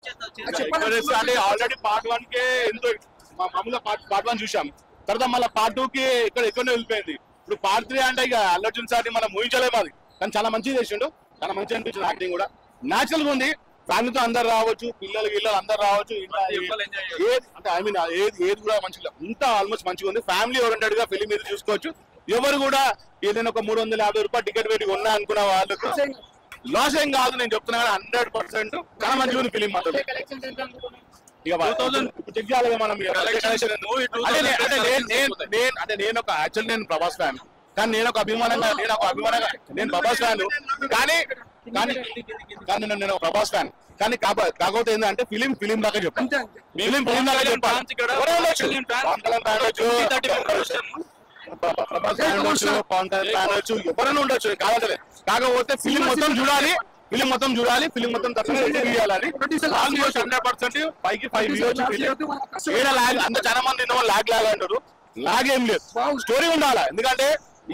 అంటే already part 1 కే ఎంతో మామూలుగా పార్ట్ 1 చూసాం, తర్వాత మళ్ళీ పార్ట్ 2 కి ఎక్కడో వెళ్ళిపోయింది. ఇప్పుడు పార్ట్ 3 అంటే ఇక అల్లు అర్జున్ సార్ మనం ఊహించలేము అది, కానీ చాలా మంచిగా చేసిండు, చాలా మంచిగా అనిపించింది. యాక్టింగ్ కూడా న్యాచురల్ గా ఉంది, ఫ్యామిలీతో అందరు రావచ్చు, పిల్లలు అందరు రావచ్చు. అంటే ఐ మీన్ ఏది కూడా మంచిగా ఇంత ఆల్మోస్ట్ మంచిగా ఉంది. ఫ్యామిలీ ఓరియంటెడ్ గా ఫిలిం మీద చూసుకోవచ్చు. ఎవరు కూడా ఏదైనా ఒక 350 రూపాయలు టికెట్ పెట్టి కొన్నా అనుకున్న వాళ్ళకు లాస్ ఏం కాదు, నేను చెప్తున్నా 100% చాలా మంచిగా ఉంది ఫిలిం మాత్రం. ఇక చెక్ చేయాలి మనం. అంటే నేను ఒక యాక్చువల్ నేను ప్రభాస్ ఫ్యాన్, కానీ నేను అభిమానంగా నేను ప్రభాస్ ఫ్యాన్, కానీ నేను ప్రభాస్ ఫ్యాన్, కానీ కాకపోతే ఏంటంటే ఫిలిం దాకా చెప్పాను, ఫిలిం దాకా చెప్పాలి. ఎవరైనా ఉండొచ్చు, కాకపోతే ఫిలిం మొత్తం చూడాలి, ఫిలిం మొత్తం తీయాలని. 100% పైకి 5 ఇయర్స్ అంత చాలా మంది లాగ్ అంటారు, లాగ్ ఏం లేదు, స్టోరీ ఉండాలి. ఎందుకంటే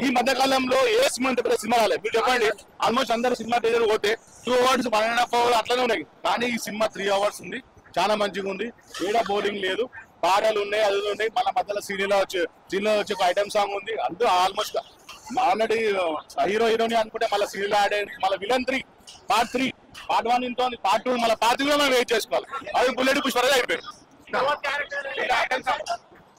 ఈ మధ్య కాలంలో ఏ సినిమా రాలేదు, మీరు చెప్పండి. ఆల్మోస్ట్ అందరు సినిమా థియేటర్ పోతే 2 hours 1.5 hours అట్లనే ఉన్నాయి, కానీ ఈ సినిమా 3 hours ఉంది, చాలా మంచిగా ఉంది. ఏడా బోరింగ్ లేదు, పాటలు ఉన్నాయి, అది ఉన్నాయి. మళ్ళీ మధ్యలో సీన్లో వచ్చి ఒక ఐటమ్ సాంగ్ ఉంది. అందరూ ఆల్మోస్ట్ ఆల్రెడీ హీరో హీరోని అనుకుంటే మళ్ళీ సీన్లో యాడ్ అయ్యింది. మళ్ళీ విలన్ 3 పార్ట్ 1 ఇంట్లో పార్ట్ 2 మళ్ళీ పార్ట్ 3 మనం వెయిట్ చేసుకోవాలి. అది బుల్లెట్ పుష్పరాజ్ అయిపోయింది.